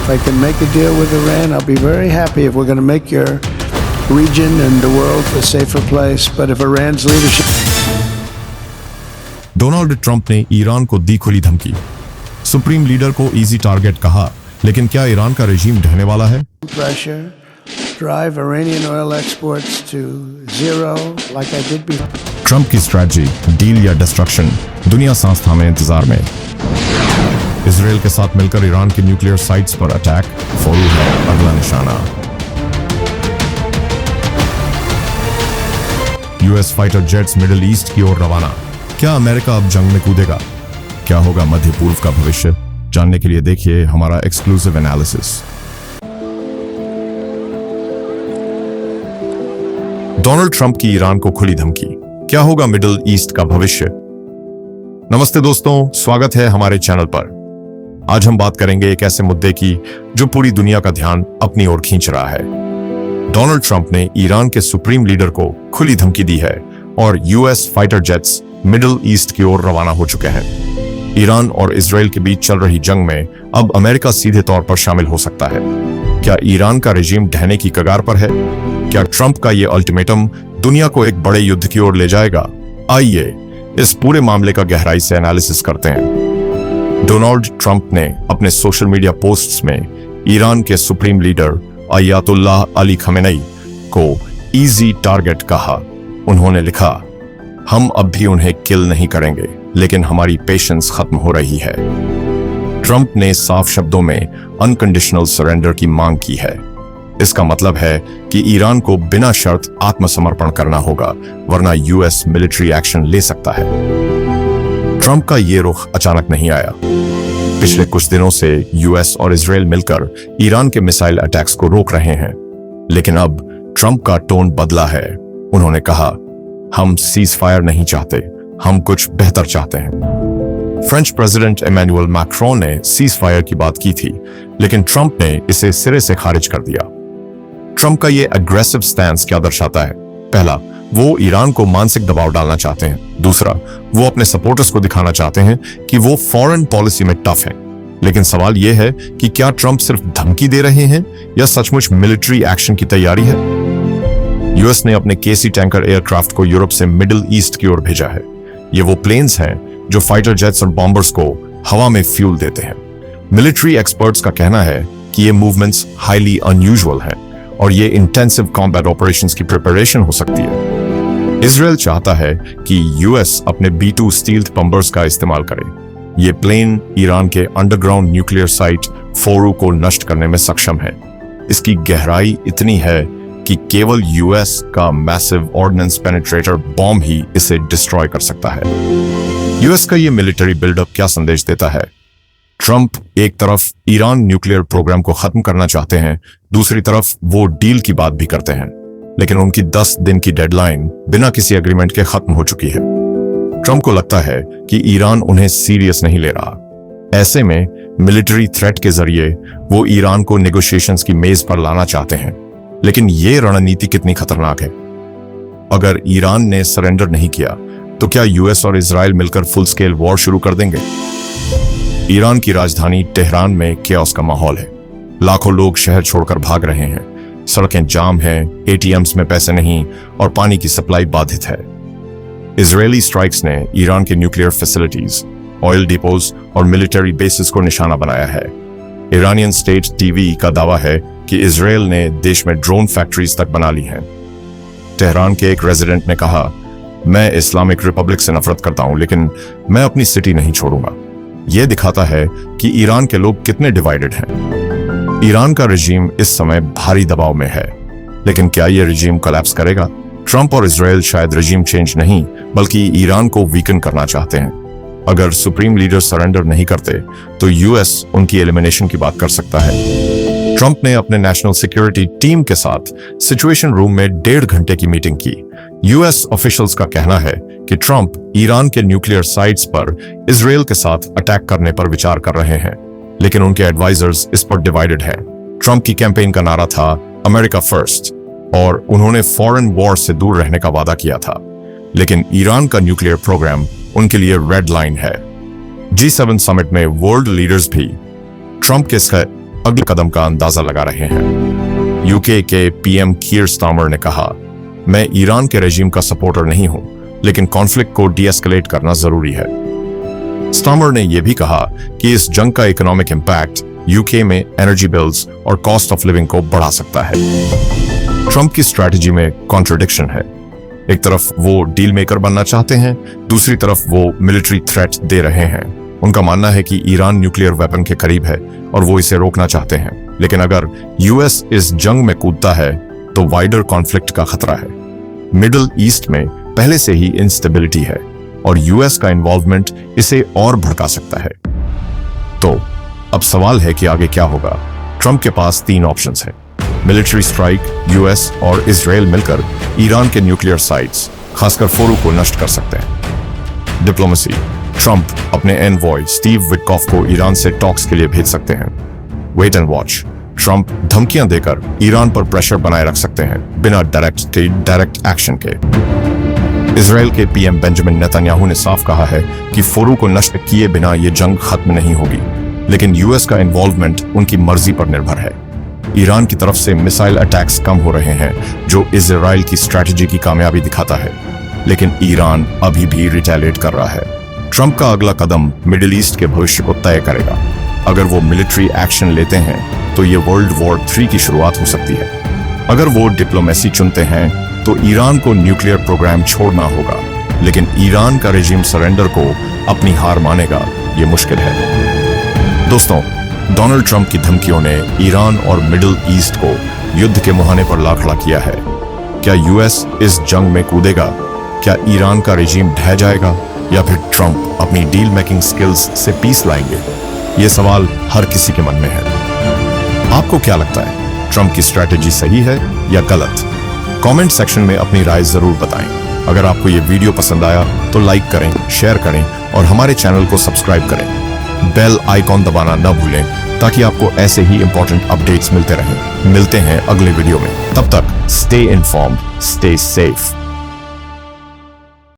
If I can make a deal with Iran, I'll be very happy if we're going to make your region and the world a safer place. But if Iran's leadership... Donald Trump ने Iran को दी खुली धमकी। Supreme leader को easy target कहा, लेकिन क्या Iran का regime ढहने वाला है? Pressure, drive Iranian oil exports to zero, like I did before. Trump की स्ट्रैटेजी, डील या डिस्ट्रक्शन, दुनिया संस्था में इंतजार में। इजराइल के साथ मिलकर ईरान की न्यूक्लियर साइट्स पर अटैक, फोरू है अगला निशाना। US fighter jets middle east की ओर रवाना। क्या अमेरिका अब जंग में कूदेगा? क्या होगा मध्य पूर्व का भविष्य? जानने के लिए देखिए हमारा एक्सक्लूसिव एनालिसिस। डोनाल्ड ट्रंप की ईरान को खुली धमकी, क्या होगा मिडिल ईस्ट का भविष्य? नमस्ते दोस्तों, स्वागत है हमारे चैनल पर। आज हम बात करेंगे एक ऐसे मुद्दे की जो पूरी दुनिया का ध्यान अपनी ओर खींच रहा है। डोनाल्ड ट्रंप ने ईरान के सुप्रीम लीडर को खुली धमकी दी है और US fighter jets middle east की ओर रवाना हो चुके हैं। ईरान और इजराइल के बीच चल रही जंग में अब अमेरिका सीधे तौर पर शामिल हो सकता है। क्या ईरान का रेजिम ढहने की कगार पर है? क्या ट्रंप का ये अल्टीमेटम दुनिया को एक बड़े युद्ध की ओर ले जाएगा? आइए इस पूरे मामले का गहराई से एनालिसिस करते हैं। डोनाल्ड ट्रंप ने अपने सोशल मीडिया पोस्ट्स में ईरान के supreme leader Ayatollah Ali Khamenei को इजी टारगेट कहा। उन्होंने लिखा, हम अब भी उन्हें किल नहीं करेंगे, लेकिन हमारी पेशेंस खत्म हो रही है। ट्रंप ने साफ शब्दों में अनकंडीशनल सरेंडर की मांग की है। इसका मतलब है कि ईरान को बिना शर्त आत्मसमर्पण करना होगा, वरना यूएस मिलिट्री एक्शन ले सकता है। ट्रंप का ये रुख अचानक नहीं आया। पिछले कुछ दिनों से यूएस और इजराइल मिलकर ईरान के मिसाइल अटैक्स को रोक रहे हैं, लेकिन अब ट्रंप का टोन बदला है। उन्होंने कहा, हम सीज फायर नहीं चाहते, हम कुछ बेहतर चाहते हैं। फ्रेंच प्रेसिडेंट इमैनुअल मैक्रोन ने सीज फायर की बात की थी, लेकिन ट्रंप ने इसे सिरे से खारिज कर दिया। ट्रंप का ये अग्रेसिव स्टैंस क्या दर्शाता है? पहला, वो ईरान को मानसिक दबाव डालना चाहते हैं। दूसरा, वो अपने सपोर्टर्स को दिखाना चाहते हैं कि वो फॉरेन पॉलिसी में टफ हैं। लेकिन सवाल यह है कि क्या ट्रंप सिर्फ धमकी दे रहे हैं या सचमुच मिलिट्री एक्शन की तैयारी है? यूएस ने अपने केसी टैंकर एयरक्राफ्ट को यूरोप से मिडिल ईस्ट की ओर भेजा है। ये वो प्लेन्स हैं जो फाइटर जेट्स और बॉम्बर्स को हवा में फ्यूल देते हैं। मिलिट्री एक्सपर्ट्स का कहना है कि ये मूवमेंट्स हाईली अनयूजुअल हैं और ये इंटेंसिव कॉम्बैट ऑपरेशंस की प्रिपरेशन हो सकती है। इजराइल चाहता है कि यूएस अपने B-2 स्टील्थ बम्बर्स का इस्तेमाल करे। ये प्लेन ईरान के अंडरग्राउंड न्यूक्लियर साइट फोरू को नष्ट करने में सक्षम है। इसकी गहराई इतनी है कि केवल यूएस का मैसिव ऑर्डिनेंस पेनिट्रेटर बॉम्ब ही इसे डिस्ट्रॉय कर सकता है। यूएस का ये मिलिट्री बिल्डअप क्या संदेश देता है? ट्रंप एक तरफ ईरान न्यूक्लियर प्रोग्राम को खत्म करना चाहते हैं, दूसरी तरफ वो डील की बात भी करते हैं, लेकिन उनकी 10 दिन की डेडलाइन बिना किसी एग्रीमेंट के खत्म हो चुकी है। ट्रंप को लगता है कि ईरान उन्हें सीरियस नहीं ले रहा। ऐसे में मिलिट्री थ्रेट के जरिए वो ईरान को नेगोशिएशंस की मेज पर लाना चाहते हैं। लेकिन ये रणनीति कितनी खतरनाक है? अगर ईरान ने सरेंडर नहीं किया तो क्या यूएस और इजराइल मिलकर फुल स्केल वॉर शुरू कर देंगे? ईरान की राजधानी तेहरान में केओस का माहौल है। लाखों लोग शहर छोड़कर भाग रहे हैं। सड़कें जाम हैं, एटीएम्स में पैसे नहीं और पानी की सप्लाई बाधित है। इजरायली स्ट्राइक्स ने ईरान के न्यूक्लियर फैसिलिटीज, ऑयल डिपोज और मिलिट्री बेसिस को निशाना बनाया है। ईरानियन स्टेट टीवी का दावा है कि इजराइल ने देश में ड्रोन फैक्ट्रीज तक बना ली हैं। तेहरान के एक रेजिडेंट ने कहा, मैं इस्लामिक रिपब्लिक से नफरत करता हूं, लेकिन मैं अपनी सिटी नहीं छोड़ूंगा। यह दिखाता है कि ईरान के लोग कितने डिवाइडेड हैं। ईरान का रेजिम इस समय भारी दबाव में है, लेकिन क्या यह रेजिम कोलैप्स करेगा? ट्रंप और इजराइल शायद रेजिम चेंज नहीं बल्कि ईरान को वीकन करना चाहते हैं। अगर सुप्रीम लीडर सरेंडर नहीं करते तो यूएस उनकी एलिमिनेशन की बात कर सकता है। ट्रंप ने अपने नेशनल सिक्योरिटी टीम के साथ सिचुएशन रूम में 1.5 घंटे की मीटिंग की। यूएस ऑफिशियल्स का कहना है कि ट्रंप ईरान के न्यूक्लियर साइट्स पर इजराइल के साथ अटैक करने पर विचार कर रहे हैं, लेकिन उनके एडवाइजर्स इस पर डिवाइडेड हैं। ट्रंप की कैंपेन का नारा था अमेरिका फर्स्ट और उन्होंने फॉरेन वॉर से दूर रहने का वादा किया था, लेकिन ईरान का न्यूक्लियर प्रोग्राम उनके लिए रेड लाइन है। G7 समिट में वर्ल्ड लीडर्स भी ट्रंप के अगले कदम का अंदाजा लगा रहे हैं। यूके के पीएम कीर स्टार्मर ने कहा, मैं ईरान के रेजिम का सपोर्टर नहीं हूं, लेकिन कॉन्फ्लिक्ट को डीएस्केलेट करना जरूरी है। स्टार्मर ने यह भी कहा कि इस जंग का इकोनॉमिक इंपैक्ट यूके में एनर्जी बिल्स और कॉस्ट ऑफ लिविंग को बढ़ा सकता है। ट्रंप की स्ट्रैटेजी में कॉन्ट्रडिक्शन है। एक तरफ वो डील मेकर बनना चाहते हैं, दूसरी तरफ वो मिलिट्री थ्रेट दे रहे हैं। उनका मानना है कि ईरान न्यूक्लियर वेपन के करीब है और वो इसे रोकना चाहते हैं, लेकिन अगर यूएस इस जंग में कूदता है तो वाइडर कॉन्फ्लिक्ट का खतरा है। मिडिल ईस्ट में पहले से ही इंस्टेबिलिटी है और यूएस का इन्वॉल्वमेंट इसे और भड़का सकता है। तो अब सवाल है कि आगे क्या होगा। ट्रंप के पास 3 ऑप्शंस हैं। मिलिट्री स्ट्राइक, यूएस और इजराइल मिलकर ईरान के न्यूक्लियर साइट्स, खासकर फोरू को नष्ट कर सकते हैं। डिप्लोमेसी, ट्रंप अपने एनवॉय स्टीव विटकॉफ को ईरान से टॉक्स के लिए भेज सकते हैं। वेट एंड वॉच, ट्रंप धमकियां देकर ईरान पर प्रेशर बनाए रख सकते हैं बिना डायरेक्ट एक्शन के। इजराइल के पीएम बेंजामिन नेतन्याहू ने साफ कहा है कि फोरू को नष्ट किए बिना यह जंग खत्म नहीं होगी, लेकिन यूएस का इन्वॉल्वमेंट उनकी मर्जी पर निर्भर है। ईरान की तरफ से मिसाइल अटैक्स कम हो रहे हैं, जो इजराइल की स्ट्रैटेजी की कामयाबी दिखाता है, लेकिन ईरान अभी भी रिटेलिएट कर रहा है। ट्रंप का अगला कदम मिडिल ईस्ट के भविष्य को तय करेगा। अगर वो मिलिट्री एक्शन लेते हैं तो ये वर्ल्ड वॉर 3 की शुरुआत हो सकती है। अगर वो डिप्लोमेसी चुनते हैं तो ईरान को न्यूक्लियर प्रोग्राम छोड़ना होगा, लेकिन ईरान का रेजिम सरेंडर को अपनी हार मानेगा, ये मुश्किल है। दोस्तों, डोनाल्ड ट्रंप की धमकियों ने ईरान और मिडिल ईस्ट को युद्ध के मुहाने पर ला खड़ा किया है। क्या यूएस इस जंग में कूदेगा? क्या ईरान का रेजिम ढह जाएगा या फिर ट्रंप अपनी डील मेकिंग स्किल्स से पीस लाएंगे? ये सवाल हर किसी के मन में है। आपको क्या लगता है, ट्रंप की स्ट्रैटेजी सही है या गलत? कमेंट सेक्शन में अपनी राय जरूर बताएं। अगर आपको ये वीडियो पसंद आया तो लाइक करें, शेयर करें और हमारे चैनल को सब्सक्राइब करें। बेल आइकॉन दबाना न भूलें ताकि आपको ऐसे ही इंपॉर्टेंट अपडेट्स मिलते रहें। मिलते हैं अगले वीडियो में। तब तक स्टे इन्फॉर्म्ड, स्टे सेफ।